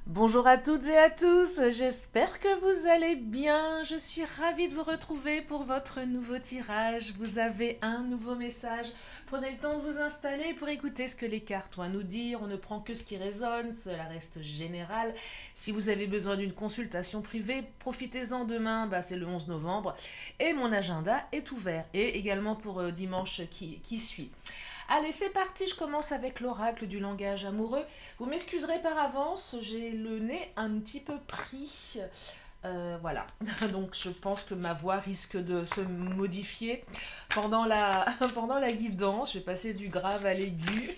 Bonjour à toutes et à tous, j'espère que vous allez bien. Je suis ravie de vous retrouver pour votre nouveau tirage. Vous avez un nouveau message. Prenez le temps de vous installer pour écouter ce que les cartes ont à nous dire. On ne prend que ce qui résonne, cela reste général. Si vous avez besoin d'une consultation privée, profitez-en demain, c'est le 11 novembre. Et mon agenda est ouvert. Et également pour dimanche qui suit. Allez, c'est parti, je commence avec l'oracle du langage amoureux. Vous m'excuserez par avance, j'ai le nez un petit peu pris. Voilà, donc je pense que ma voix risque de se modifier pendant pendant la guidance. Je vais passer du grave à l'aigu,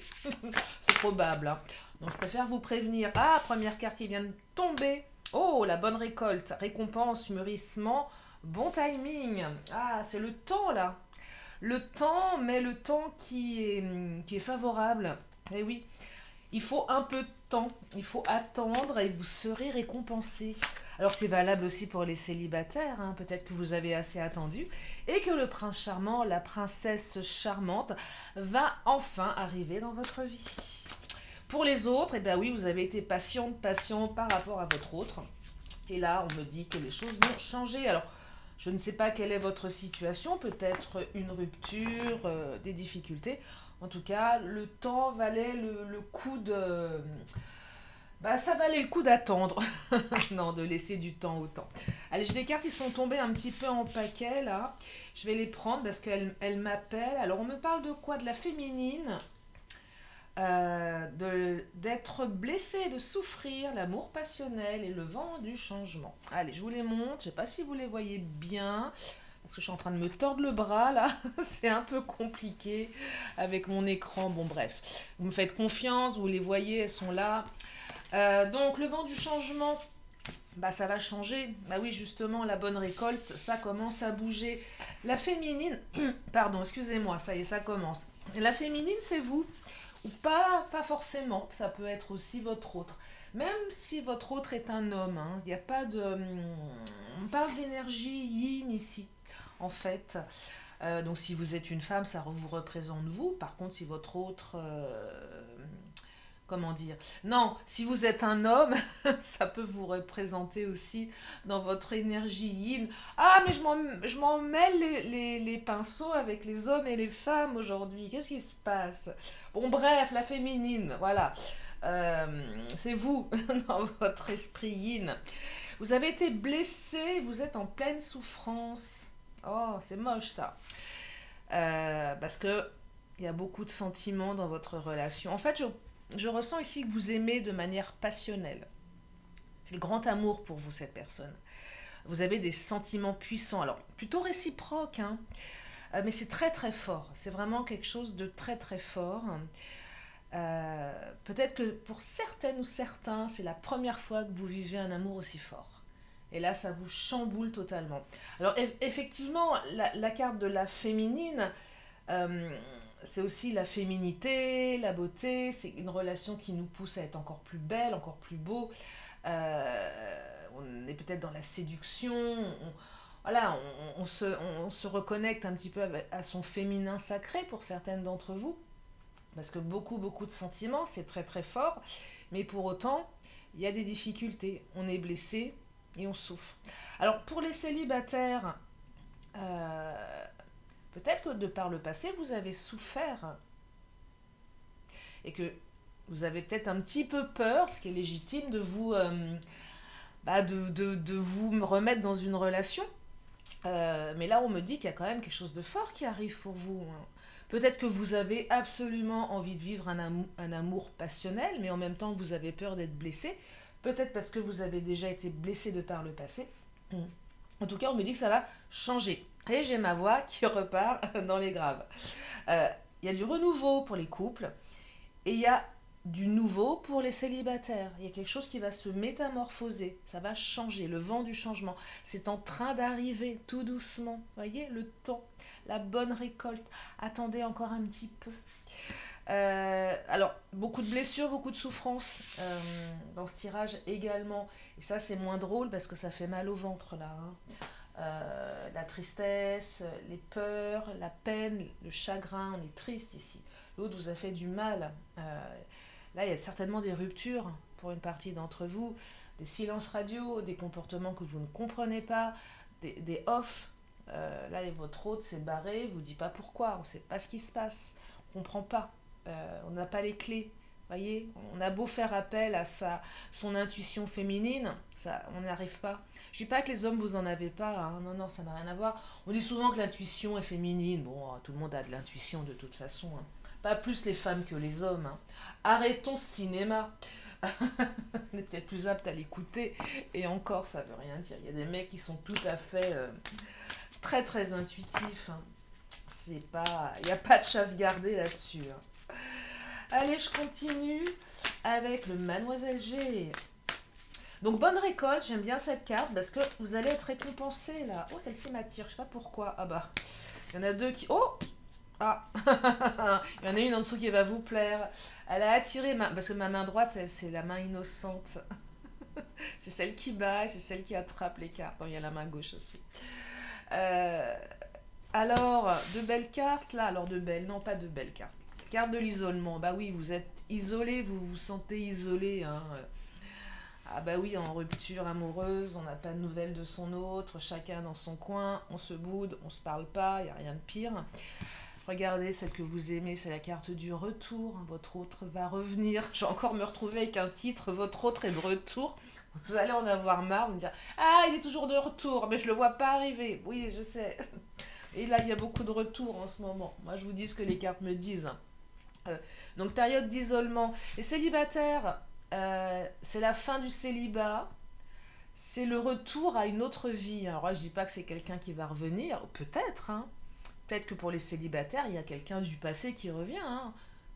c'est probable, hein. Donc je préfère vous prévenir. Ah, première carte qui vient de tomber. Oh, la bonne récolte, récompense, mûrissement, bon timing. Ah, c'est le temps là. Le temps, mais le temps qui est favorable. Eh oui, il faut un peu de temps, il faut attendre et vous serez récompensé. Alors c'est valable aussi pour les célibataires, hein. Peut-être que vous avez assez attendu et que le prince charmant, la princesse charmante va enfin arriver dans votre vie. Pour les autres, eh bien oui, vous avez été patient par rapport à votre autre. Et là, on me dit que les choses vont changer. Alors, je ne sais pas quelle est votre situation, peut-être une rupture, des difficultés. En tout cas, le temps valait le coup de... ça valait le coup d'attendre. Non, de laisser du temps au temps. Allez, j'ai des cartes qui sont tombées un petit peu en paquet, là. Je vais les prendre parce qu'elles m'appellent. Alors, on me parle de quoi? De la féminine, d'être blessé, de souffrir, l'amour passionnel et le vent du changement. Allez, je vous les montre. Je ne sais pas si vous les voyez bien, parce que je suis en train de me tordre le bras là. C'est un peu compliqué avec mon écran. Bon, bref, vous me faites confiance, vous les voyez, elles sont là. Donc, le vent du changement, ça va changer. Bah oui, justement, la bonne récolte, ça commence à bouger. La féminine, pardon, excusez-moi, ça y est, ça commence. La féminine, c'est vous. Ou pas forcément, ça peut être aussi votre autre. Même si votre autre est un homme, hein, il n'y a pas de... On parle d'énergie yin ici, en fait. Donc si vous êtes une femme, ça vous représente vous. Par contre, si votre autre... comment dire? Non, si vous êtes un homme, ça peut vous représenter aussi dans votre énergie yin. Ah, mais je m'en mêle les pinceaux avec les hommes et les femmes aujourd'hui. Qu'est-ce qui se passe? Bon, bref, la féminine, voilà. C'est vous, dans votre esprit yin. Vous avez été blessé, vous êtes en pleine souffrance. Oh, c'est moche ça. Parce que il y a beaucoup de sentiments dans votre relation. En fait, je ressens ici que vous aimez de manière passionnelle. C'est le grand amour pour vous, cette personne. Vous avez des sentiments puissants, alors plutôt réciproques, hein, mais c'est très très fort. C'est vraiment quelque chose de très très fort. Peut-être que pour certaines ou certains, c'est la première fois que vous vivez un amour aussi fort. Et là, ça vous chamboule totalement. Alors, effectivement, la carte de la féminine, euh, c'est aussi la féminité, la beauté. C'est une relation qui nous pousse à être encore plus belle, encore plus beau. On est peut-être dans la séduction. Voilà, on se reconnecte un petit peu à son féminin sacré pour certaines d'entre vous. Parce que beaucoup de sentiments, c'est très très fort. Mais pour autant, il y a des difficultés. On est blessé et on souffre. Alors pour les célibataires, peut-être que de par le passé, vous avez souffert et que vous avez peut-être un petit peu peur, ce qui est légitime, de vous, de vous remettre dans une relation. Mais là, on me dit qu'il y a quand même quelque chose de fort qui arrive pour vous, hein. Peut-être que vous avez absolument envie de vivre un amour passionnel, mais en même temps, vous avez peur d'être blessé. Peut-être parce que vous avez déjà été blessé de par le passé. En tout cas, on me dit que ça va changer. Et j'ai ma voix qui repart dans les graves. Il y a du renouveau pour les couples et il y a du nouveau pour les célibataires. Il y a quelque chose qui va se métamorphoser, ça va changer, le vent du changement. C'est en train d'arriver tout doucement. Vous voyez, le temps, la bonne récolte. Attendez encore un petit peu. Alors, beaucoup de blessures, beaucoup de souffrances dans ce tirage également. Et ça, c'est moins drôle parce que ça fait mal au ventre là, hein. La tristesse, les peurs, la peine, le chagrin, on est triste ici. L'autre vous a fait du mal. Là, il y a certainement des ruptures pour une partie d'entre vous, des silences radio, des comportements que vous ne comprenez pas, des off. Là, votre hôte s'est barré, vous ne dit pas pourquoi, on ne sait pas ce qui se passe, on ne comprend pas, on n'a pas les clés. Voyez, on a beau faire appel à son intuition féminine, ça, on n'y arrive pas. Je dis pas que les hommes vous en avez pas, hein, non, non, ça n'a rien à voir. On dit souvent que l'intuition est féminine. Bon, tout le monde a de l'intuition de toute façon, hein. Pas plus les femmes que les hommes, hein. Arrêtons ce cinéma. On est peut-être plus apte à l'écouter. Et encore, ça veut rien dire. Il y a des mecs qui sont tout à fait très très intuitifs, hein. C'est pas, il n'y a pas de chasse gardée là-dessus, hein. Allez, je continue avec le Mademoiselle G. Donc, bonne récolte, j'aime bien cette carte parce que vous allez être récompensé là. Oh, celle-ci m'attire, je sais pas pourquoi. Ah bah, il y en a deux qui... Oh! Ah! Il y en a une en dessous qui va vous plaire. Elle a attiré, parce que ma main droite, c'est la main innocente. C'est celle qui bat, c'est celle qui attrape les cartes. Non, il y a la main gauche aussi. Alors, de belles cartes là. Alors, de belles, non, pas de belles cartes. Carte de l'isolement. Bah oui, vous êtes isolé, vous vous sentez isolé, hein. Ah bah oui, en rupture amoureuse, on n'a pas de nouvelles de son autre, chacun dans son coin, on se boude, on se parle pas, il n'y a rien de pire. Regardez, celle que vous aimez, c'est la carte du retour. Votre autre va revenir. Je vais encore me retrouver avec un titre, votre autre est de retour. Vous allez en avoir marre, me dire « Ah, il est toujours de retour, mais je le vois pas arriver. » Oui, je sais. Et là, il y a beaucoup de retours en ce moment. Moi, je vous dis ce que les cartes me disent. Donc, période d'isolement. Les célibataires, c'est la fin du célibat. C'est le retour à une autre vie. Alors là, je dis pas que c'est quelqu'un qui va revenir. Peut-être, hein. Peut-être que pour les célibataires, il y a quelqu'un du passé qui revient, hein.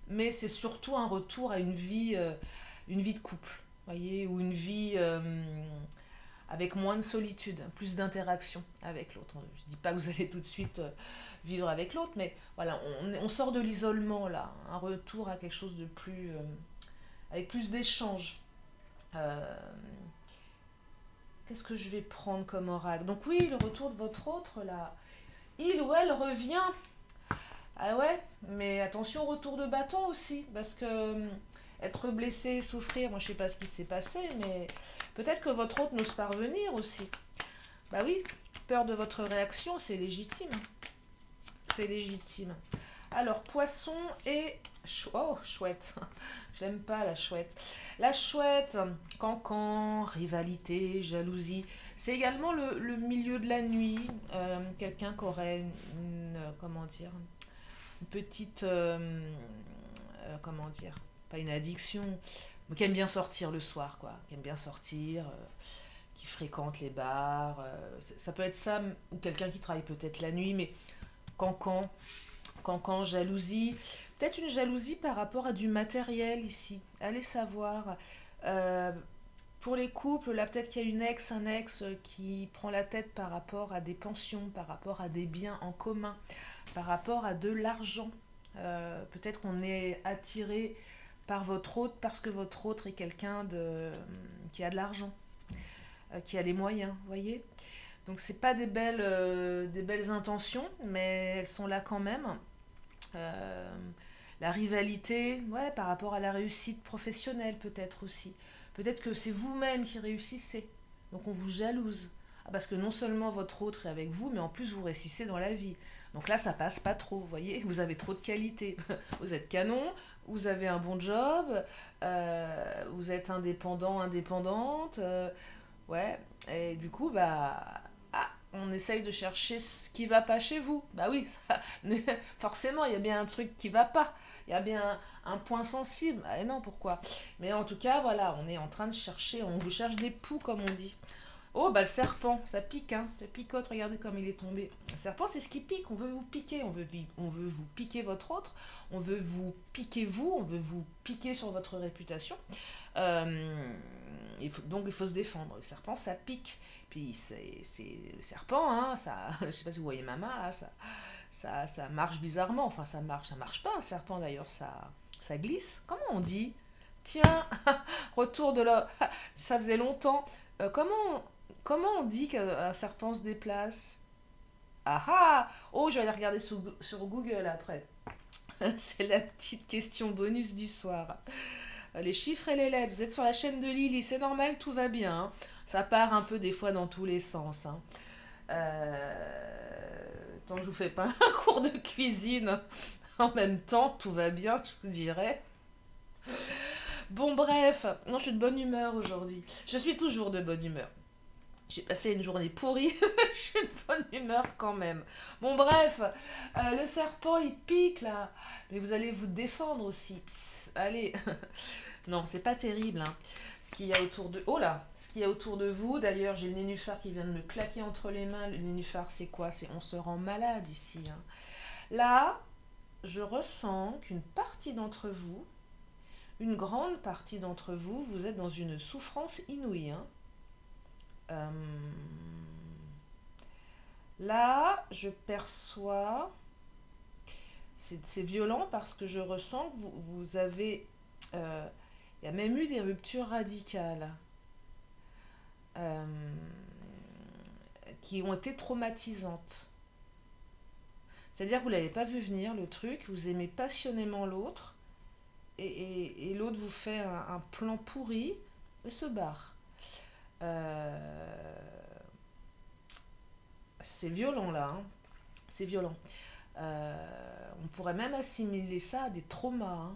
Mais c'est surtout un retour à une vie de couple, voyez, ou une vie avec moins de solitude, plus d'interaction avec l'autre. Je ne dis pas que vous allez tout de suite vivre avec l'autre, mais voilà, on sort de l'isolement là, un retour à quelque chose de plus, avec plus d'échanges. Qu'est-ce que je vais prendre comme oracle? Donc oui, le retour de votre autre là, il ou elle revient. Ah ouais, mais attention, retour de bâton aussi, parce que être blessé, souffrir, moi je sais pas ce qui s'est passé, mais peut-être que votre autre n'ose pas revenir aussi. Bah oui, peur de votre réaction, c'est légitime. C'est légitime. Alors, poisson et... Oh, chouette. Je l'aime pas, la chouette. La chouette, cancan, rivalité, jalousie. C'est également le milieu de la nuit. Quelqu'un qui aurait comment dire, une petite... comment dire, pas une addiction, mais qui aime bien sortir le soir, quoi. Qui aime bien sortir, qui fréquente les bars. Ça peut être ça, ou quelqu'un qui travaille peut-être la nuit, mais cancan. Cancan, jalousie. Peut-être une jalousie par rapport à du matériel ici. Allez savoir. Pour les couples, là peut-être qu'il y a une ex, un ex qui prend la tête par rapport à des pensions, par rapport à des biens en commun, par rapport à de l'argent. Peut-être qu'on est attiré par votre autre parce que votre autre est quelqu'un qui a de l'argent, qui a les moyens, vous voyez. Donc c'est pas des belles intentions, mais elles sont là quand même. La rivalité, ouais, par rapport à la réussite professionnelle peut-être aussi. Peut-être que c'est vous-même qui réussissez, donc on vous jalouse. Ah, parce que non seulement votre autre est avec vous, mais en plus vous réussissez dans la vie. Donc là, ça passe pas trop, vous voyez, vous avez trop de qualité. Vous êtes canon, vous avez un bon job, vous êtes indépendant, indépendante, ouais, et du coup, bah, on essaye de chercher ce qui va pas chez vous. Bah oui, ça, forcément, il y a bien un truc qui va pas. Il y a bien un point sensible. Ah non, pourquoi? Mais en tout cas, voilà, on est en train de chercher, on vous cherche des poux, comme on dit. Oh, bah le serpent, ça pique, hein. Ça picote, regardez comme il est tombé. Le serpent, c'est ce qui pique, on veut vous piquer. On veut vous piquer votre autre, on veut vous piquer vous, on veut vous piquer sur votre réputation. Donc il faut se défendre. Le serpent, ça pique. Puis c'est le serpent, hein, ça, je sais pas si vous voyez ma main là, ça marche bizarrement. Enfin, ça marche pas un serpent d'ailleurs, ça glisse. Comment on dit? Tiens, retour de la... Ça faisait longtemps. Comment on dit qu'un serpent se déplace? Ah ah! Oh, je vais aller regarder sur Google après. C'est la petite question bonus du soir. Les chiffres et les lettres, vous êtes sur la chaîne de Lily, c'est normal, tout va bien. Hein. Ça part un peu des fois dans tous les sens. Hein. Tant que je vous fais pas un cours de cuisine en même temps, tout va bien, je vous dirais. Bon, bref, non, je suis de bonne humeur aujourd'hui. Je suis toujours de bonne humeur. J'ai passé une journée pourrie, je suis de bonne humeur quand même. Bon, bref, le serpent il pique là, mais vous allez vous défendre aussi. Tss, allez, non, c'est pas terrible. Hein. Ce qu'il y a autour de. Oh là, ce qu'il y a autour de vous. D'ailleurs, j'ai le nénuphar qui vient de me claquer entre les mains. Le nénuphar, c'est quoi? C'est on se rend malade ici. Hein. Là, je ressens qu'une partie d'entre vous, une grande partie d'entre vous, vous êtes dans une souffrance inouïe. Hein. Euh, Là, je perçois, c'est violent parce que je ressens que vous avez, il y a même eu des ruptures radicales euh, qui ont été traumatisantes. C'est-à-dire que vous ne l'avez pas vu venir le truc, vous aimez passionnément l'autre et l'autre vous fait un plan pourri et se barre. Euh, c'est violent là, hein. C'est violent. On pourrait même assimiler ça à des traumas. Hein.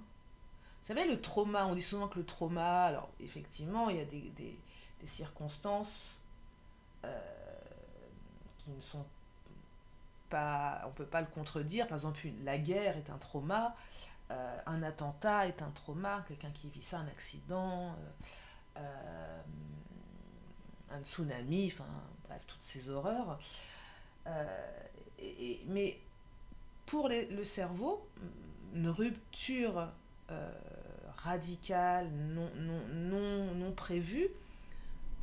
Vous savez, le trauma, on dit souvent que le trauma, alors effectivement, il y a des circonstances euh, qui ne sont pas, on ne peut pas le contredire. Par exemple, la guerre est un trauma, un attentat est un trauma, quelqu'un qui vit ça, un accident, euh, un tsunami, enfin bref, toutes ces horreurs. Euh, mais pour le cerveau, une rupture radicale, non prévue,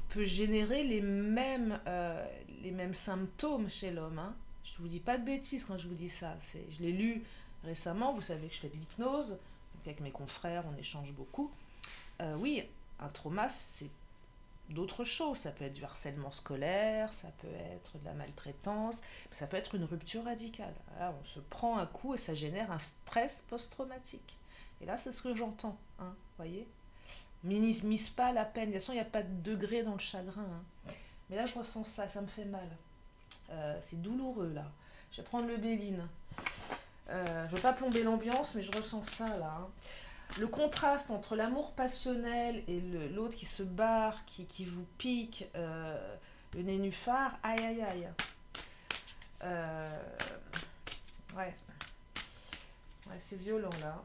peut générer les mêmes symptômes chez l'homme. Hein. Je ne vous dis pas de bêtises quand je vous dis ça. Je l'ai lu récemment, vous savez que je fais de l'hypnose, donc avec mes confrères, on échange beaucoup. Oui, un trauma, c'est d'autres choses. Ça peut être du harcèlement scolaire, ça peut être de la maltraitance, ça peut être une rupture radicale. Là, on se prend un coup et ça génère un stress post-traumatique. Et là, c'est ce que j'entends, hein, voyez. Minimise pas la peine. De toute façon, il n'y a pas de degré dans le chagrin. Hein. Mais là, je ressens ça, ça me fait mal. C'est douloureux, là. Je vais prendre le Béline. Je ne veux pas plomber l'ambiance, mais je ressens ça, là. Hein. Le contraste entre l'amour passionnel et l'autre qui se barre, qui vous pique, le nénuphar, aïe aïe aïe. Euh, ouais. Ouais, c'est violent là.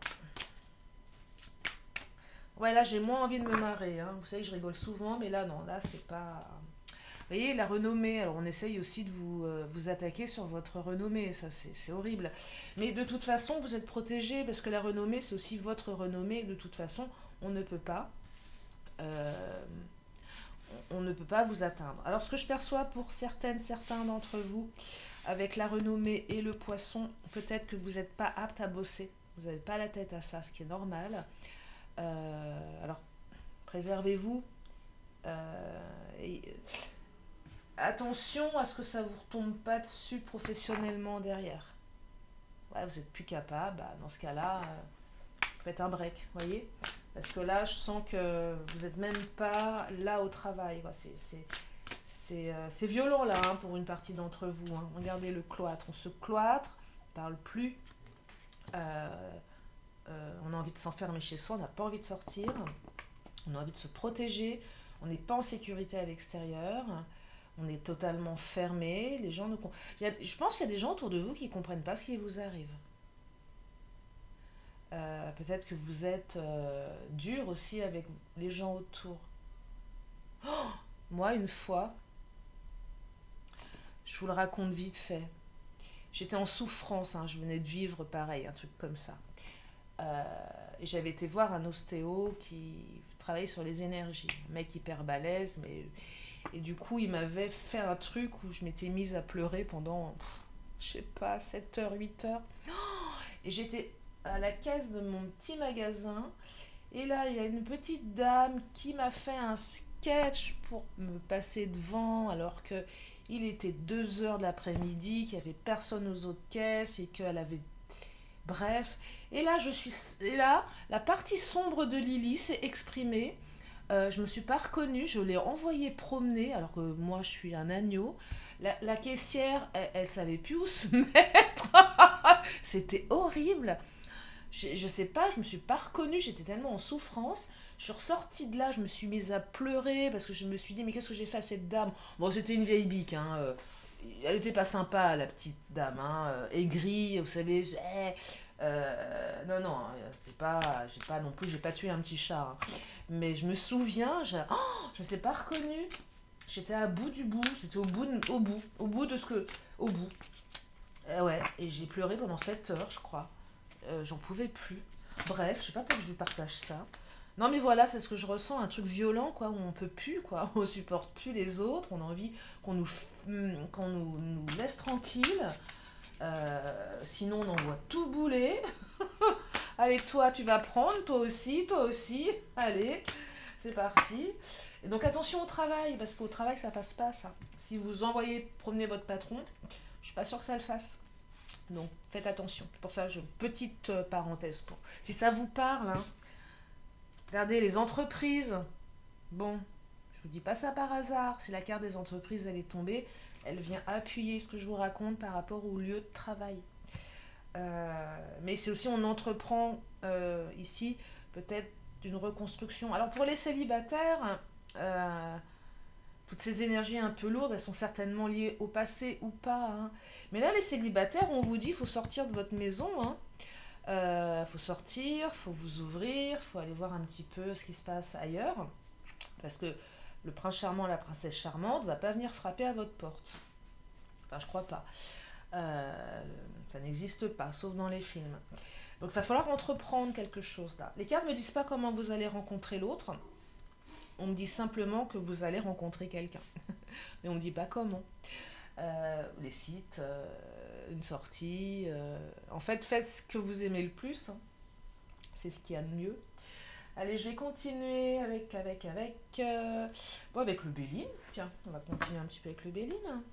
Ouais, là j'ai moins envie de me marrer. Hein. Vous savez, je rigole souvent, mais là non, là c'est pas. Vous voyez, la renommée, alors on essaye aussi de vous attaquer sur votre renommée, ça c'est horrible. Mais de toute façon, vous êtes protégé parce que la renommée, c'est aussi votre renommée. De toute façon, on ne peut pas, euh, on ne peut pas vous atteindre. Alors ce que je perçois pour certains d'entre vous, avec la renommée et le poisson, peut-être que vous n'êtes pas apte à bosser. Vous n'avez pas la tête à ça, ce qui est normal. Alors, préservez-vous. Et, attention à ce que ça ne vous retombe pas dessus professionnellement derrière. Ouais, vous n'êtes plus capable, bah, dans ce cas-là, faites un break, voyez. Parce que là, je sens que vous n'êtes même pas là au travail. C'est violent là hein, pour une partie d'entre vous. Hein. Regardez le cloître, on se cloître, on ne parle plus. On a envie de s'enfermer chez soi, on n'a pas envie de sortir, on a envie de se protéger, on n'est pas en sécurité à l'extérieur. On est totalement fermé. Les gens ne... Je pense qu'il y a des gens autour de vous qui ne comprennent pas ce qui vous arrive. Peut-être que vous êtes dur aussi avec les gens autour. Oh, moi, une fois, je vous le raconte vite fait. J'étais en souffrance, hein, je venais de vivre pareil, un truc comme ça. Et j'avais été voir un ostéo qui travaillait sur les énergies. Un mec hyper balèze, mais... Et du coup, il m'avait fait un truc où je m'étais mise à pleurer pendant, je sais pas, 7 heures, 8 heures. Et j'étais à la caisse de mon petit magasin. Et là, il y a une petite dame qui m'a fait un sketch pour me passer devant alors que il était 2 heures de l'après-midi, qu'il n'y avait personne aux autres caisses et qu'elle avait Bref, et là, et là, la partie sombre de Lily s'est exprimée. Je me suis pas reconnue, je l'ai envoyée promener, alors que moi, je suis un agneau. La caissière, elle savait plus où se mettre. C'était horrible. Je sais pas, je me suis pas reconnue, j'étais tellement en souffrance. Je suis ressortie de là, je me suis mise à pleurer parce que je me suis dit, mais qu'est-ce que j'ai fait à cette dame? Bon, c'était une vieille bique, hein. Elle était pas sympa, la petite dame, hein. Aigrie, vous savez. Non, non, hein, c'est pas. J'ai pas non plus, j'ai pas tué un petit chat, hein. Mais je me souviens, je me suis pas reconnue. J'étais à bout du bout, j'étais au bout de ce que. Au bout. Ouais, et j'ai pleuré pendant 7 heures, je crois. J'en pouvais plus. Bref, je sais pas pourquoi je vous partage ça. Non mais voilà, c'est ce que je ressens, un truc violent, quoi, où on peut plus, quoi, on supporte plus les autres, on a envie qu'on nous laisse tranquille. Sinon on envoie tout bouler. Allez, toi tu vas prendre, toi aussi, allez, c'est parti. Et donc attention au travail, parce qu'au travail ça passe pas ça. Si vous envoyez promener votre patron, je suis pas sûre que ça le fasse. Donc faites attention. Pour ça, petite parenthèse. Si ça vous parle, hein, regardez les entreprises. Bon, je vous dis pas ça par hasard. Si la carte des entreprises elle est tombée, elle vient appuyer ce que je vous raconte par rapport au lieu de travail. Mais c'est aussi on entreprend ici peut-être d'une reconstruction. Alors pour les célibataires, toutes ces énergies un peu lourdes, elles sont certainement liées au passé ou pas, hein. Mais là, les célibataires, on vous dit, il faut sortir de votre maison, hein. Faut sortir, faut vous ouvrir, faut aller voir un petit peu ce qui se passe ailleurs. Parce que le prince charmant, la princesse charmante, va pas venir frapper à votre porte. Enfin, je crois pas. Ça n'existe pas, sauf dans les films. Donc, il va falloir entreprendre quelque chose là. Les cartes ne me disent pas comment vous allez rencontrer l'autre. On me dit simplement que vous allez rencontrer quelqu'un. Mais on ne me dit pas comment. Les sites, une sortie. En fait, faites ce que vous aimez le plus, hein. C'est ce qu'il y a de mieux. Allez, je vais continuer bon, avec le Béline. Tiens, on va continuer un petit peu avec le Béline.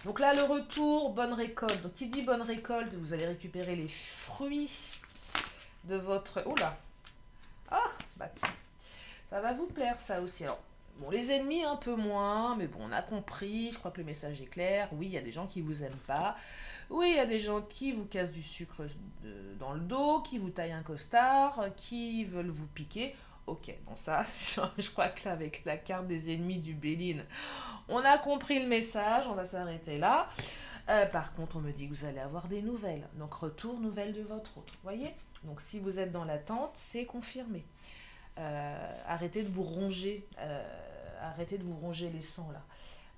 Donc là, le retour, bonne récolte. Donc, qui dit bonne récolte, vous allez récupérer les fruits de votre... Oh là! Ah, bah tiens, ça va vous plaire ça aussi. Alors, bon, les ennemis un peu moins, mais bon, on a compris, je crois que le message est clair. Oui, il y a des gens qui vous aiment pas. Oui, il y a des gens qui vous cassent du sucre dans le dos, qui vous taillent un costard, qui veulent vous piquer. Ok, bon ça, je crois que là, avec la carte des ennemis du Béline, on a compris le message, on va s'arrêter là. Par contre, on me dit que vous allez avoir des nouvelles. Donc, retour, nouvelles de votre autre. Vous voyez? Donc, si vous êtes dans l'attente, c'est confirmé. Arrêtez de vous ronger. Arrêtez de vous ronger les sangs, là.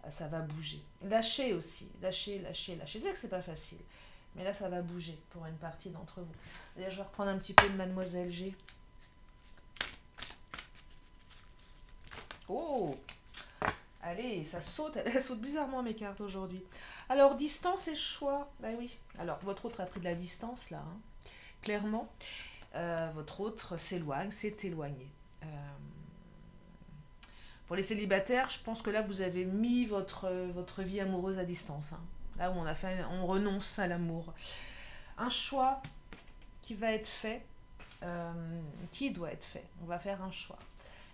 Ça va bouger. Lâchez aussi. Lâchez. Je sais que c'est pas facile. Mais là, ça va bouger pour une partie d'entre vous. D'ailleurs, je vais reprendre un petit peu de Mademoiselle G. Oh! Allez, ça saute, elle saute bizarrement mes cartes aujourd'hui. Alors, distance et choix. Bah oui. Alors, votre autre a pris de la distance, là, hein. Clairement. Votre autre s'éloigne, s'est éloigné. Pour les célibataires, je pense que là, vous avez mis votre vie amoureuse à distance, hein. Là où on renonce à l'amour. Un choix qui va être fait, qui doit être fait. On va faire un choix.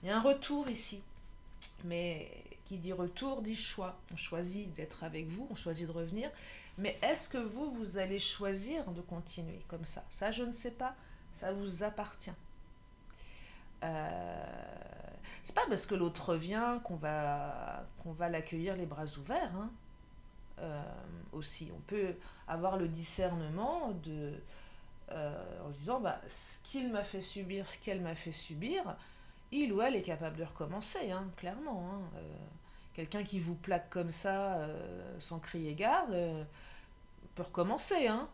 Il y a un retour ici. Mais qui dit retour dit choix. On choisit d'être avec vous, on choisit de revenir. Mais est-ce que vous allez choisir de continuer comme ça? Ça, je ne sais pas. Ça vous appartient. C'est pas parce que l'autre revient qu'on va l'accueillir les bras ouverts, hein. Aussi, on peut avoir le discernement en se disant bah, ce qu'il m'a fait subir, ce qu'elle m'a fait subir, il ou elle est capable de recommencer, hein, clairement, hein. Quelqu'un qui vous plaque comme ça, sans crier garde, peut recommencer, hein.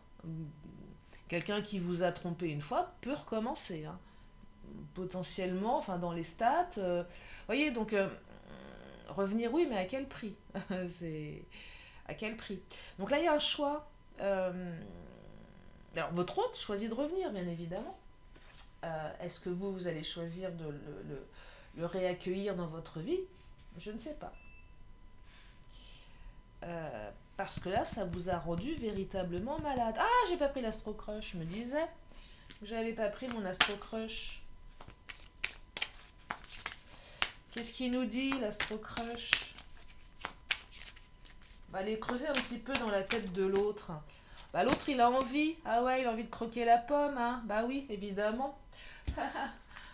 Quelqu'un qui vous a trompé une fois peut recommencer, hein. Potentiellement, enfin dans les stats. Voyez, donc revenir, oui, mais à quel prix? C'est à quel prix? Donc là, il y a un choix. Alors, votre hôte choisit de revenir, bien évidemment. Est-ce que vous allez choisir de le réaccueillir dans votre vie? Je ne sais pas. Parce que là, ça vous a rendu véritablement malade. Ah, j'ai pas pris l'Astro Crush, je me disais. J'avais pas pris mon Astro Crush. Qu'est-ce qu'il nous dit, l'Astro Crush? On va aller creuser un petit peu dans la tête de l'autre. Bah, l'autre, il a envie. Ah ouais, il a envie de croquer la pomme, hein. Bah oui, évidemment.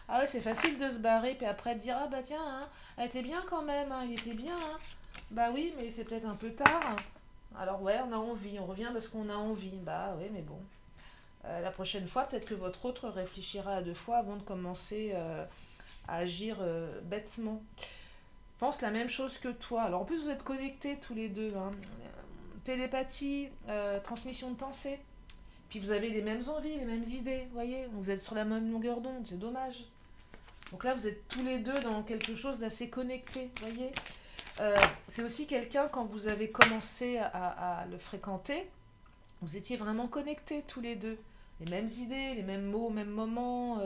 Ah ouais, c'est facile de se barrer, puis après de dire, ah bah tiens, hein, elle était bien quand même, hein, il était bien, hein. Bah oui, mais c'est peut-être un peu tard. Alors ouais, on a envie, on revient parce qu'on a envie. Bah oui, mais bon. La prochaine fois, peut-être que votre autre réfléchira à deux fois avant de commencer à agir bêtement. Pense la même chose que toi. Alors en plus, vous êtes connectés tous les deux, hein. Télépathie, transmission de pensée. Puis vous avez les mêmes envies, les mêmes idées, voyez. Vous êtes sur la même longueur d'onde, c'est dommage. Donc là, vous êtes tous les deux dans quelque chose d'assez connecté, voyez. C'est aussi quelqu'un, quand vous avez commencé à le fréquenter, vous étiez vraiment connectés tous les deux. Les mêmes idées, les mêmes mots, mêmes moments,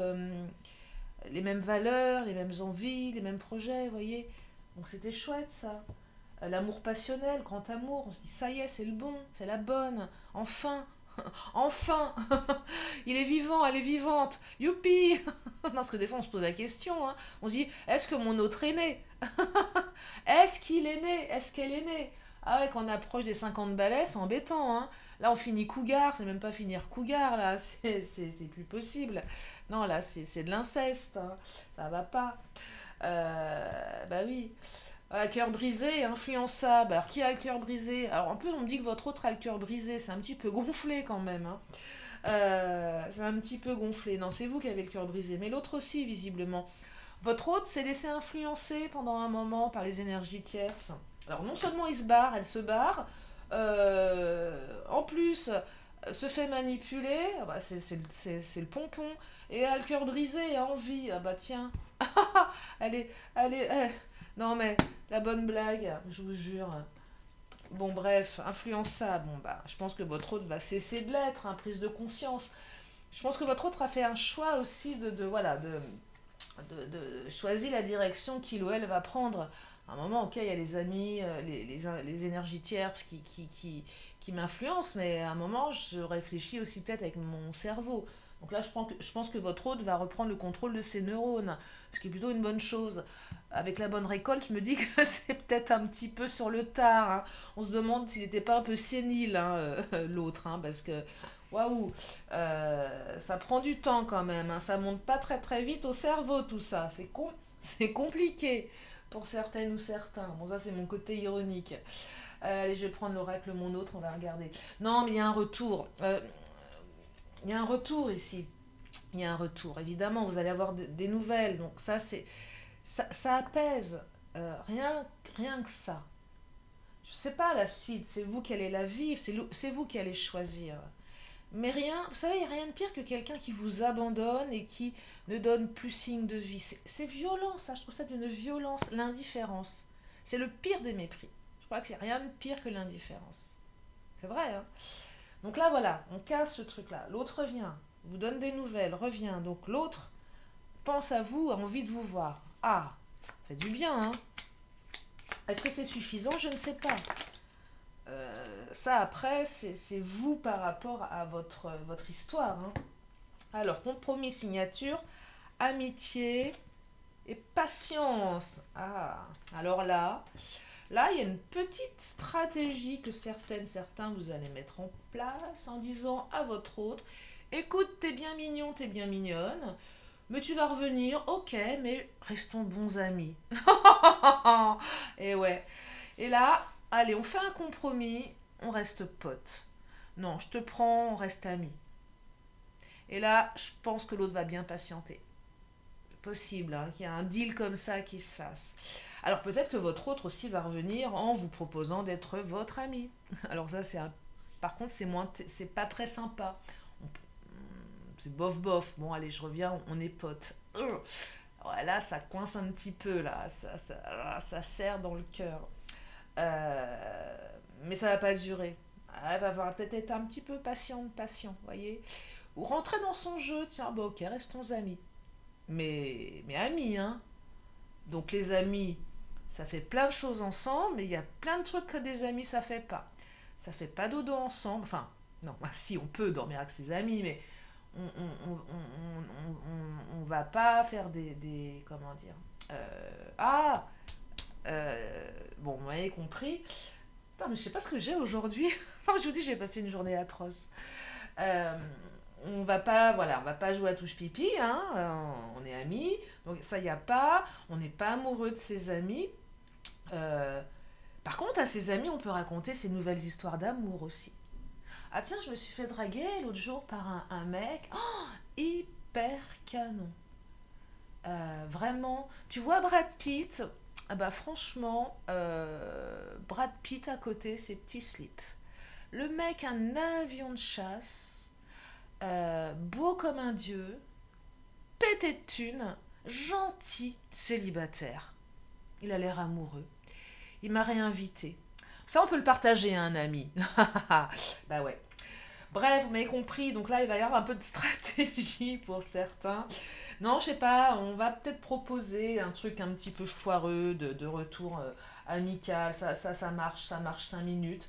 les mêmes valeurs, les mêmes envies, les mêmes projets, voyez. Donc c'était chouette ça. L'amour passionnel, grand amour, on se dit ça y est, c'est le bon, c'est la bonne, enfin, enfin, il est vivant, elle est vivante, youpi. Non, parce que des fois on se pose la question, hein. On se dit, est-ce que mon autre est né? Est-ce qu'il est né? Est-ce qu'elle est née? Ah ouais, quand on approche des 50 balais, c'est embêtant, hein. Là, on finit cougar, c'est même pas finir cougar, là, c'est plus possible. Non, là, c'est de l'inceste, hein. Ça va pas. Bah oui. Cœur brisé, influençable. Alors, qui a le cœur brisé? Alors, en plus, on me dit que votre autre a le cœur brisé. C'est un petit peu gonflé quand même, hein. C'est un petit peu gonflé. Non, c'est vous qui avez le cœur brisé. Mais l'autre aussi, visiblement. Votre autre s'est laissé influencer pendant un moment par les énergies tierces. Alors, non seulement il se barre, elle se barre. En plus, se fait manipuler. Ah bah, c'est le pompon. Et a le cœur brisé et a envie. Ah bah tiens. Elle est. Non mais, la bonne blague, je vous jure. Bon bref, influençable. Bon bah, je pense que votre autre va cesser de l'être, hein, prise de conscience. Je pense que votre autre a fait un choix aussi voilà, de choisir la direction qu'il ou elle va prendre. À un moment, ok, il y a les amis, les énergies tierces qui m'influencent, mais à un moment, je réfléchis aussi peut-être avec mon cerveau. Donc là, je pense que votre hôte va reprendre le contrôle de ses neurones, ce qui est plutôt une bonne chose. Avec la bonne récolte, je me dis que c'est peut-être un petit peu sur le tard, hein. On se demande s'il n'était pas un peu sénile, hein, l'autre, hein, parce que waouh, ça prend du temps quand même, hein, ça monte pas très très vite au cerveau tout ça, c'est compliqué pour certaines ou certains. Bon, ça c'est mon côté ironique. Allez, je vais prendre l'oracle mon autre, on va regarder. Non, mais il y a un retour. Il y a un retour ici. Il y a un retour. Évidemment, vous allez avoir des nouvelles. Donc ça apaise. Rien que ça. Je sais pas la suite. C'est vous qui allez la vivre. C'est vous qui allez choisir. Mais rien, vous savez, il n'y a rien de pire que quelqu'un qui vous abandonne et qui ne donne plus signe de vie. C'est violent, ça. Je trouve ça d'une violence. L'indifférence. C'est le pire des mépris. Je crois que c'est rien de pire que l'indifférence. C'est vrai, hein. Donc là, voilà, on casse ce truc-là. L'autre revient, vous donne des nouvelles, revient. Donc l'autre pense à vous, a envie de vous voir. Ah, ça fait du bien, hein. Est-ce que c'est suffisant? Je ne sais pas. Ça, après, c'est vous par rapport à votre histoire, hein. Alors, compromis, signature, amitié et patience. Ah, alors là, il y a une petite stratégie que certains, vous allez mettre en place en disant à votre autre, écoute, t'es bien mignon, t'es bien mignonne, mais tu vas revenir, ok, mais restons bons amis. Et ouais. Et là, allez, on fait un compromis, on reste potes. Non, je te prends, on reste amis. Et là, je pense que l'autre va bien patienter. Possible, hein, qu'il y a un deal comme ça qui se fasse. Alors peut-être que votre autre aussi va revenir en vous proposant d'être votre ami. Alors ça, par contre, c'est pas très sympa. C'est bof bof. Bon, allez, je reviens, on est potes. Ouais, là, ça coince un petit peu, là. Ça serre dans le cœur. Mais ça va pas durer. Elle va avoir peut-être être un petit peu patient, voyez. Ou rentrer dans son jeu, tiens, bon, ok, restons amis. Mais amis, hein. Donc les amis, ça fait plein de choses ensemble, mais il y a plein de trucs que des amis, ça fait pas. ça fait pas dodo ensemble. Enfin, non, si on peut dormir avec ses amis, mais on va pas faire comment dire, ah, bon, vous m'avez compris. Putain, mais je sais pas ce que j'ai aujourd'hui. Enfin, je vous dis, j'ai passé une journée atroce. Euh, on va pas, voilà, on va pas jouer à touche pipi, hein, on est amis, donc ça y a pas, on n'est pas amoureux de ses amis. Euh, Par contre, à ses amis, on peut raconter ses nouvelles histoires d'amour aussi. Ah tiens, je me suis fait draguer l'autre jour par un mec, oh, hyper canon. Vraiment, tu vois Brad Pitt, ah bah franchement, Brad Pitt à côté, ses petits slips. Le mec, un avion de chasse, beau comme un dieu, pété de thunes, gentil, célibataire. Il a l'air amoureux. Il m'a réinvité. Ça, on peut le partager à un ami. Bah ouais. Bref, vous m'avez compris. Donc là, il va y avoir un peu de stratégie pour certains. Non, je sais pas. On va peut-être proposer un truc un petit peu foireux de retour amical. Ça marche 5 minutes.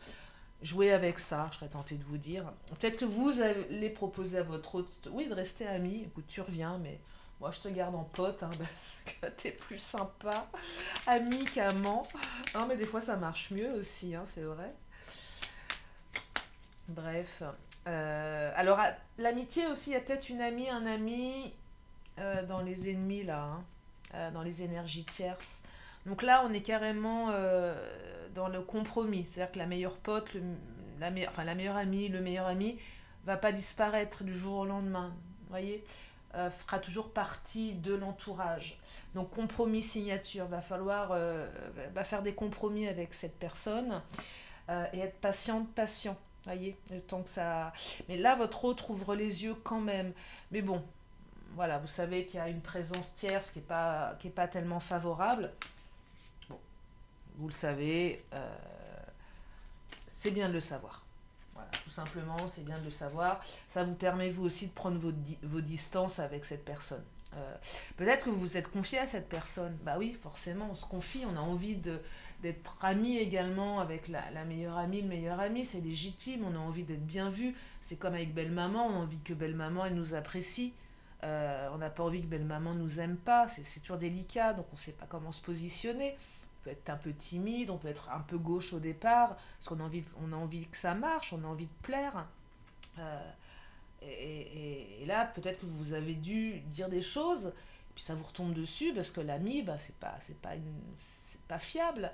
Jouer avec ça, je serais tentée de vous dire. Peut-être que vous allez proposer à votre autre, oui, de rester ami. Écoute, tu reviens, mais moi, je te garde en pote, hein, parce que t'es plus sympa, ami qu'amant. Non, mais des fois, ça marche mieux aussi, hein, c'est vrai. Bref. Alors, l'amitié aussi, il y a peut-être une amie, un ami dans les ennemis, là, hein, dans les énergies tierces. Donc là, on est carrément dans le compromis. C'est-à-dire que la meilleure pote, enfin, la meilleure amie, le meilleur ami, va pas disparaître du jour au lendemain. Vous voyez, fera toujours partie de l'entourage. Donc compromis, signature, va falloir va faire des compromis avec cette personne et être patient. Voyez, le temps que ça. Mais là, votre autre ouvre les yeux quand même. Mais bon, voilà, vous savez qu'il y a une présence tierce qui est pas tellement favorable. Bon, vous le savez, c'est bien de le savoir. Voilà, tout simplement, c'est bien de le savoir. Ça vous permet, vous aussi, de prendre vos distances avec cette personne. Peut-être que vous vous êtes confié à cette personne. Bah oui, forcément, on se confie, on a envie d'être amis également avec la meilleure amie, le meilleur ami, c'est légitime, on a envie d'être bien vu. C'est comme avec belle-maman, on a envie que belle-maman, elle nous apprécie. On n'a pas envie que belle-maman nous aime pas, c'est toujours délicat, donc on ne sait pas comment se positionner. On peut être un peu timide, on peut être un peu gauche au départ, parce on a envie que ça marche, on a envie de plaire. Euh, et là, peut-être que vous avez dû dire des choses, et puis ça vous retombe dessus, parce que l'ami, bah, c'est pas fiable.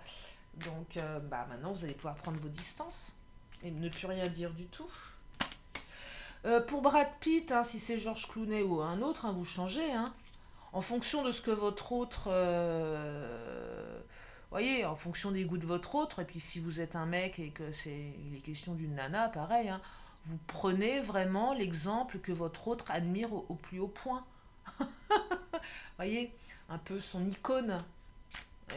Donc bah, maintenant, vous allez pouvoir prendre vos distances, et ne plus rien dire du tout. Pour Brad Pitt, hein, si c'est George Clooney ou un autre, hein, vous changez. Hein, en fonction de ce que votre autre... voyez, en fonction des goûts de votre autre, et puis si vous êtes un mec et que il est question d'une nana, pareil, hein, vous prenez vraiment l'exemple que votre autre admire au plus haut point. Voyez, un peu son icône.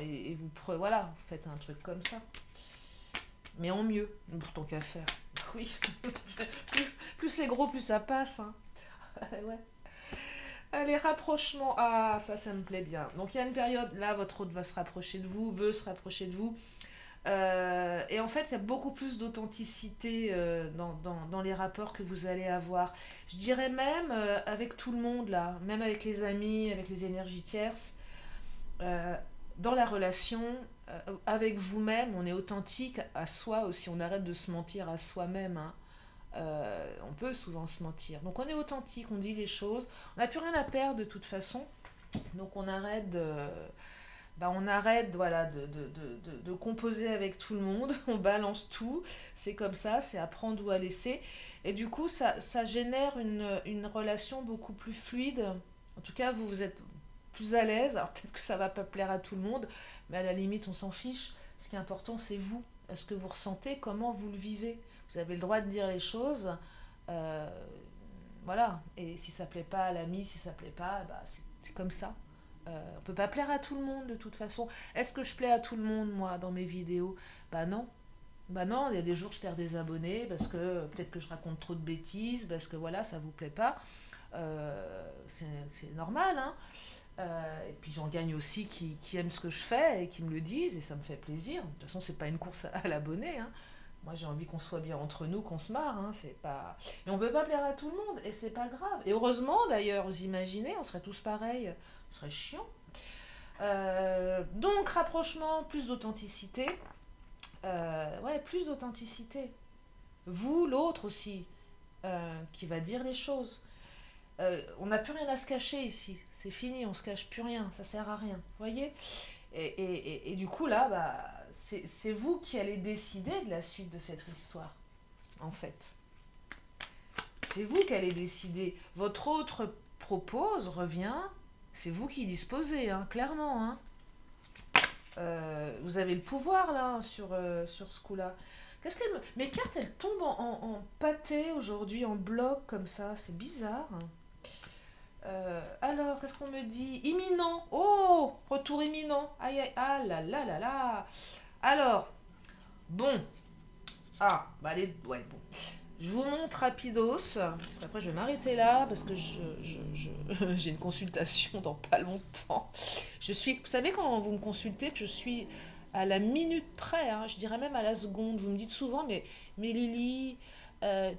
Et vous prenez, voilà, vous faites un truc comme ça. Mais en mieux, pour tant qu'à faire. Oui, plus c'est gros, plus ça passe. Hein. Ouais. Les rapprochements, ah, ça me plaît bien. Donc il y a une période, là, votre hôte va se rapprocher de vous, veut se rapprocher de vous. Et en fait, il y a beaucoup plus d'authenticité dans les rapports que vous allez avoir. Je dirais même avec tout le monde, là, même avec les amis, avec les énergies tierces, euh, dans la relation, avec vous-même, on est authentique à soi aussi, on arrête de se mentir à soi-même. Hein. On peut souvent se mentir. Donc on est authentique, on dit les choses, on n'a plus rien à perdre de toute façon. Donc on arrête voilà, de composer avec tout le monde, on balance tout, c'est comme ça, c'est à prendre ou à laisser. Et du coup, ça génère une relation beaucoup plus fluide. En tout cas, vous êtes plus à l'aise. Alors peut-être que ça va pas plaire à tout le monde, mais à la limite, on s'en fiche. Ce qui est important, c'est vous. Est-ce que vous ressentez, comment vous le vivez? Vous avez le droit de dire les choses. Euh, voilà. Et si ça plaît pas à l'ami, si ça plaît pas, bah, c'est comme ça. On peut pas plaire à tout le monde de toute façon. Est-ce que je plais à tout le monde, moi, dans mes vidéos? Bah non. Bah non, il y a des jours je perds des abonnés parce que peut-être que je raconte trop de bêtises, parce que voilà, ça vous plaît pas. C'est normal, hein. Et puis j'en gagne aussi qui aiment ce que je fais et qui me le disent et ça me fait plaisir. De toute façon, c'est pas une course à l'abonné, hein. Moi, j'ai envie qu'on soit bien entre nous, qu'on se marre, hein, c'est pas... Mais on peut pas plaire à tout le monde, et c'est pas grave. Et heureusement, d'ailleurs, vous imaginez, on serait tous pareils, ce serait chiant. Donc, rapprochement, plus d'authenticité. Ouais, plus d'authenticité. Vous, l'autre aussi, qui va dire les choses. On n'a plus rien à se cacher ici. C'est fini, on se cache plus rien, ça sert à rien. Vous voyez et du coup, là, bah, c'est vous qui allez décider de la suite de cette histoire, en fait. C'est vous qui allez décider. Votre autre propose, revient, c'est vous qui disposez, hein, clairement. Hein. Vous avez le pouvoir, là, sur ce coup-là. Mes cartes, elles tombent en pâté aujourd'hui, en bloc, comme ça. C'est bizarre. Alors, qu'est-ce qu'on me dit? Imminent. Oh, retour imminent. Aïe, aïe, ah là là là là. Alors, bon. Ah, bah allez, ouais, bon. Je vous montre rapidos. Parce qu'après, je vais m'arrêter là, parce que j'ai une consultation dans pas longtemps. Vous savez, quand vous me consultez, que je suis à la minute près, hein, je dirais même à la seconde. Vous me dites souvent, mais Lily,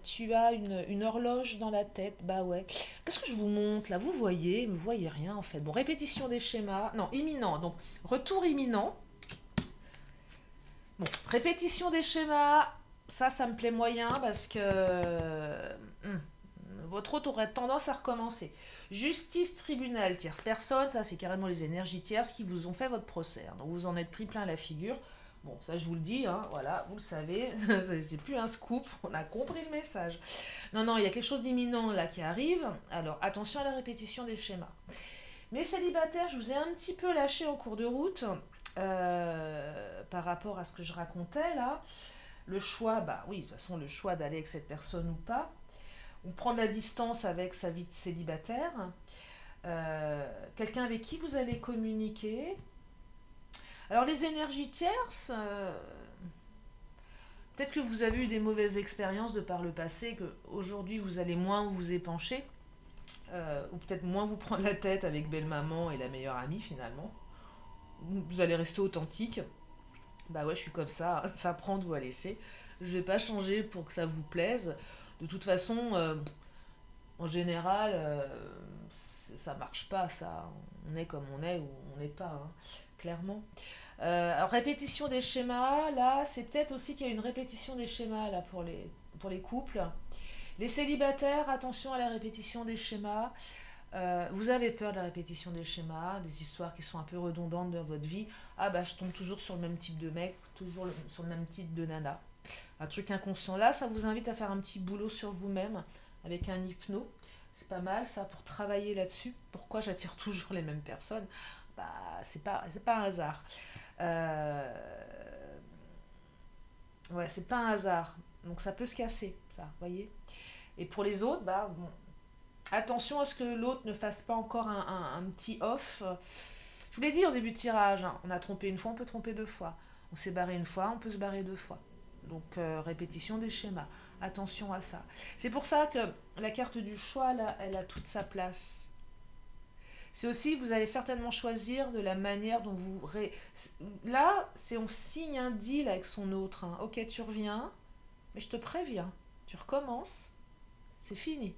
tu as une horloge dans la tête. Bah ouais. Qu'est-ce que je vous montre là? Vous voyez, vous voyez rien en fait. Bon, répétition des schémas. Non, imminent. Donc, retour imminent. Bon, répétition des schémas. Ça me plaît moyen parce que votre autre aurait tendance à recommencer. Justice, tribunal, tierce personne, ça c'est carrément les énergies tierces qui vous ont fait votre procès. Donc vous en êtes pris plein la figure. Bon, ça je vous le dis, hein, voilà, vous le savez, c'est plus un scoop, on a compris le message. Non, non, il y a quelque chose d'imminent là qui arrive. Alors attention à la répétition des schémas. Mes célibataires, je vous ai un petit peu lâché en cours de route par rapport à ce que je racontais là. Le choix, bah oui, de toute façon, le choix d'aller avec cette personne ou pas. On prend de la distance avec sa vie de célibataire. Quelqu'un avec qui vous allez communiquer. Alors, les énergies tierces, peut-être que vous avez eu des mauvaises expériences de par le passé, qu'aujourd'hui vous allez moins vous épancher, ou peut-être moins vous prendre la tête avec belle-maman et la meilleure amie finalement. Vous allez rester authentique. Bah ouais, je suis comme ça prendre ou à laisser. Je vais pas changer pour que ça vous plaise. De toute façon, en général, ça marche pas, ça. On est comme on est ou on n'est pas, hein, clairement. Alors, répétition des schémas, là, c'est peut-être aussi qu'il y a une répétition des schémas là, pour les couples. Les célibataires, attention à la répétition des schémas. Vous avez peur de la répétition des schémas, des histoires qui sont un peu redondantes dans votre vie. Ah bah je tombe toujours sur le même type de mec, toujours sur le même type de nana. Un truc inconscient là, ça vous invite à faire un petit boulot sur vous-même avec un hypno. C'est pas mal ça pour travailler là-dessus. Pourquoi j'attire toujours les mêmes personnes? Bah c'est pas un hasard. Ouais, c'est pas un hasard. Donc ça peut se casser, ça, voyez. Et pour les autres, bah bon, attention à ce que l'autre ne fasse pas encore un petit off. Je vous l'ai dit au début de tirage, hein, on a trompé une fois, on peut tromper deux fois. On s'est barré une fois, on peut se barrer deux fois. Donc répétition des schémas. Attention à ça. C'est pour ça que la carte du choix, là, elle a toute sa place. C'est aussi, vous allez certainement choisir de la manière dont vous... Là, c'est on signe un deal avec son autre. Hein. Ok, tu reviens, mais je te préviens. Tu recommences, c'est fini.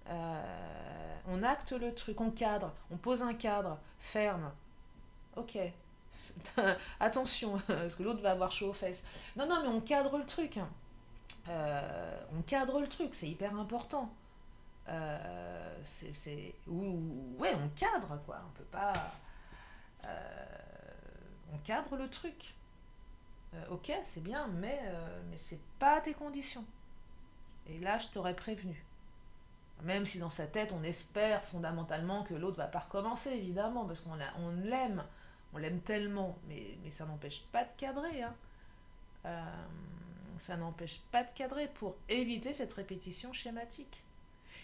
On acte le truc, on cadre, on pose un cadre ferme. Ok. Attention, parce que l'autre va avoir chaud aux fesses. Non, non, mais on cadre le truc. Hein. On cadre le truc, c'est hyper important. Ouais, on cadre, quoi. On peut pas... on cadre le truc. Ok, c'est bien, mais c'est pas à tes conditions. Et là, je t'aurais prévenu. Même si dans sa tête, on espère fondamentalement que l'autre va pas recommencer, évidemment, parce on l'aime tellement, mais ça n'empêche pas de cadrer. Hein. Ça n'empêche pas de cadrer pour éviter cette répétition schématique,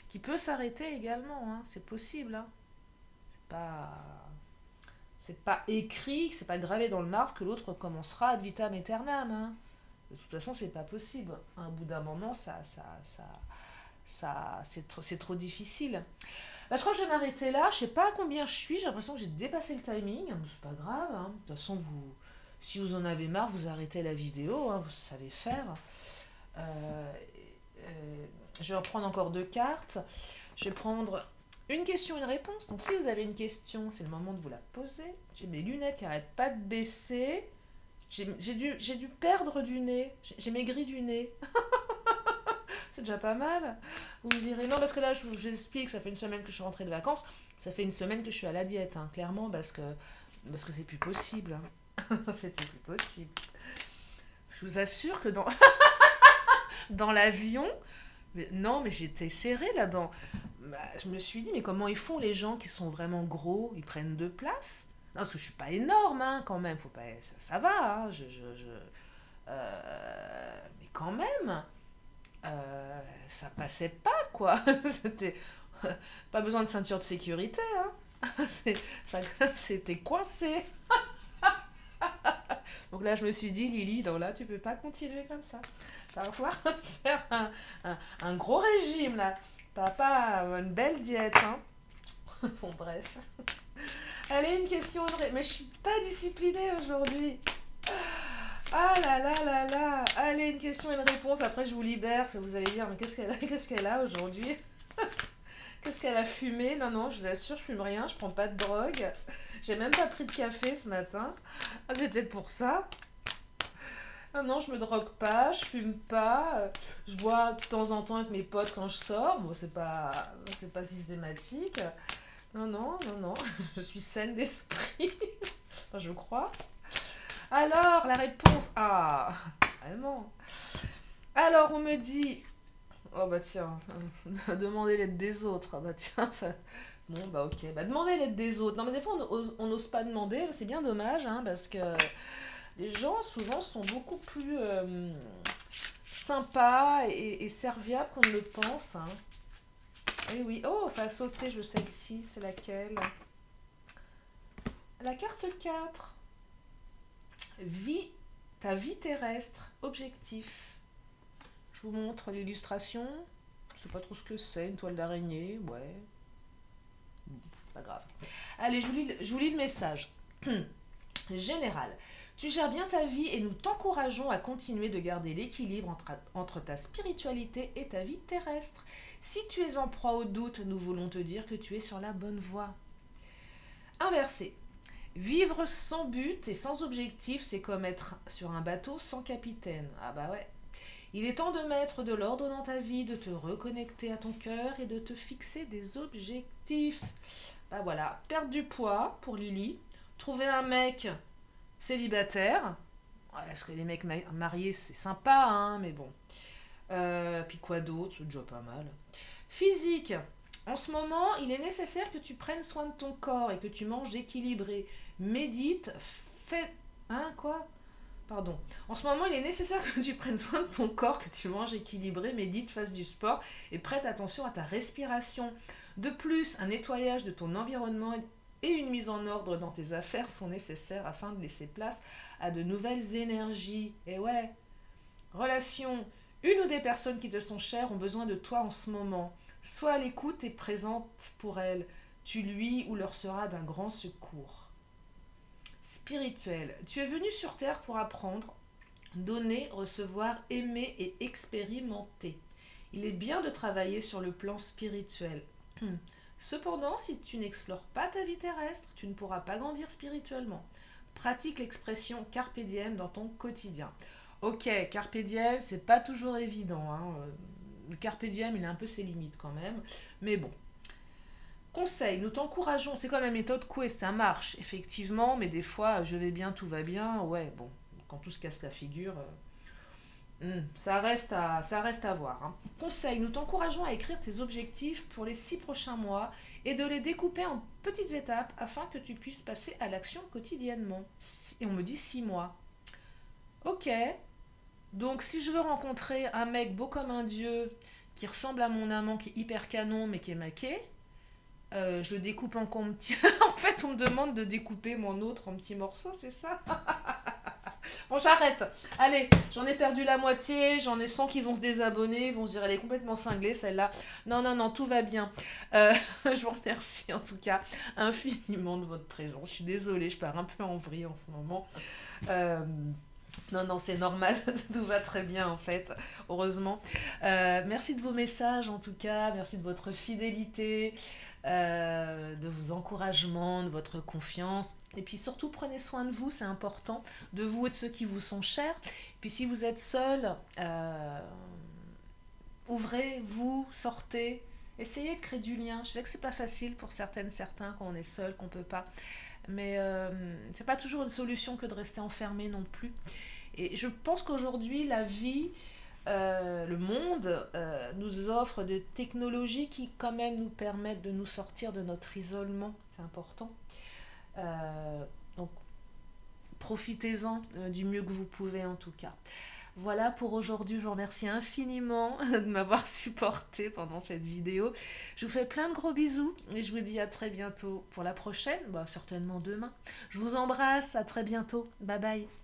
qui peut s'arrêter également, hein. C'est possible. Hein. C'est pas écrit, c'est pas gravé dans le marbre que l'autre recommencera ad vitam aeternam. Hein. De toute façon, c'est pas possible. À un bout d'un moment, c'est trop difficile. Bah, je crois que je vais m'arrêter là. Je sais pas à combien je suis. J'ai l'impression que j'ai dépassé le timing. C'est pas grave. Hein. De toute façon, Si vous en avez marre, vous arrêtez la vidéo, hein, vous savez faire. Euh, je vais reprendre encore 2 cartes. Je vais prendre une question et une réponse. Donc si vous avez une question, c'est le moment de vous la poser. J'ai mes lunettes qui n'arrêtent pas de baisser. J'ai dû perdre du nez. J'ai maigri du nez. C'est déjà pas mal. Vous me direz, non, parce que là, je vous explique, ça fait une semaine que je suis rentrée de vacances. Ça fait une semaine que je suis à la diète, hein, clairement, parce que c'est plus possible. Hein. C'était plus possible. Je vous assure que dans l'avion, non, mais j'étais serrée là-dedans. Bah, je me suis dit, mais comment ils font les gens qui sont vraiment gros? Ils prennent 2 places? Non, parce que je suis pas énorme, hein, quand même. Faut pas, ça va, hein, mais quand même, ça passait pas, quoi. C'était pas besoin de ceinture de sécurité, hein. C'était coincé. Donc là, je me suis dit, Lily, non, là, tu peux pas continuer comme ça. Il va falloir faire un gros régime, là. Papa, une belle diète, hein. Bon, bref. Allez, une question. Mais je suis pas disciplinée aujourd'hui. Ah là là là là. Allez, une question et une réponse. Après, je vous libère. Ça vous allez dire, mais qu'est-ce qu'elle a aujourd'hui? Qu'est-ce qu'elle a fumé? Non, non, je vous assure, je fume rien. Je prends pas de drogue. J'ai même pas pris de café ce matin. Ah, c'est peut-être pour ça. Ah non, je me drogue pas, je fume pas. Je bois de temps en temps avec mes potes quand je sors. Bon, c'est pas systématique. Non, non, non, non. Je suis saine d'esprit. Enfin, je crois. Alors, la réponse. Ah, vraiment. Alors, on me dit. Oh, bah tiens. Demander l'aide des autres. Ah, bah tiens, ça. Bon, bah ok. Bah, demander l'aide des autres. Non, mais des fois, on n'ose pas demander. C'est bien dommage, hein, parce que les gens, souvent, sont beaucoup plus sympas et serviables qu'on ne le pense. Hein. Oui, oui. Oh, ça a sauté, je sais celle-ci. C'est laquelle? La carte 4. Vie, ta vie terrestre, objectif. Je vous montre l'illustration. Je sais pas trop ce que c'est, une toile d'araignée, ouais. Pas grave. Allez, je vous lis le message. Général. Tu gères bien ta vie et nous t'encourageons à continuer de garder l'équilibre entre ta spiritualité et ta vie terrestre. Si tu es en proie au doute, nous voulons te dire que tu es sur la bonne voie. Inversé. Vivre sans but et sans objectif, c'est comme être sur un bateau sans capitaine. Ah bah ouais. Il est temps de mettre de l'ordre dans ta vie, de te reconnecter à ton cœur et de te fixer des objectifs. Bah voilà, perdre du poids pour Lily, trouver un mec célibataire. Ouais, parce que les mecs mariés, c'est sympa, hein, mais bon. Puis quoi d'autre? C'est déjà pas mal. Physique. En ce moment, il est nécessaire que tu prennes soin de ton corps et que tu manges équilibré. Médite, fais... Hein, quoi? Pardon. En ce moment, il est nécessaire que tu prennes soin de ton corps, que tu manges équilibré, médite, fasses du sport et prête attention à ta respiration. De plus, un nettoyage de ton environnement et une mise en ordre dans tes affaires sont nécessaires afin de laisser place à de nouvelles énergies. Et ouais, relation. Une ou des personnes qui te sont chères ont besoin de toi en ce moment. Sois à l'écoute et présente pour elles. Tu lui ou leur seras d'un grand secours. Spirituel. Tu es venu sur Terre pour apprendre, donner, recevoir, aimer et expérimenter. Il est bien de travailler sur le plan spirituel. Cependant, si tu n'explores pas ta vie terrestre, tu ne pourras pas grandir spirituellement. Pratique l'expression carpe diem dans ton quotidien. Ok, carpe diem, c'est pas toujours évident. Hein. Le carpe diem, il a un peu ses limites quand même. Mais bon. Conseil, nous t'encourageons. C'est comme la méthode Coué, ça marche, effectivement. Mais des fois, je vais bien, tout va bien. Ouais, bon, quand tout se casse la figure... ça reste à voir. Hein. Conseil, nous t'encourageons à écrire tes objectifs pour les 6 prochains mois et de les découper en petites étapes afin que tu puisses passer à l'action quotidiennement. Et on me dit 6 mois. Ok. Donc si je veux rencontrer un mec beau comme un dieu, qui ressemble à mon amant, qui est hyper canon mais qui est maqué, je le découpe en petits... En fait, on me demande de découper mon autre en petits morceaux, c'est ça? Bon, j'arrête. Allez, j'en ai perdu la moitié. J'en ai 100 qui vont se désabonner. Ils vont se dire, elle est complètement cinglée, celle-là. Non, non, non, tout va bien. Je vous remercie en tout cas infiniment de votre présence. Je suis désolée, je pars un peu en vrille en ce moment. Euh, Non, non, c'est normal, tout va très bien en fait, heureusement. Merci de vos messages en tout cas, merci de votre fidélité, de vos encouragements, de votre confiance. Et puis surtout, prenez soin de vous, c'est important, de vous et de ceux qui vous sont chers. Puis si vous êtes seul, ouvrez-vous, sortez, essayez de créer du lien. Je sais que c'est pas facile pour certaines, certains, quand on est seul, qu'on peut pas. Mais c'est pas toujours une solution que de rester enfermé non plus. Et je pense qu'aujourd'hui, la vie, le monde nous offre des technologies qui quand même nous permettent de nous sortir de notre isolement. C'est important. Donc profitez-en du mieux que vous pouvez en tout cas. Voilà pour aujourd'hui, je vous remercie infiniment de m'avoir supporté pendant cette vidéo. Je vous fais plein de gros bisous et je vous dis à très bientôt pour la prochaine, bah, certainement demain. Je vous embrasse, à très bientôt, bye bye.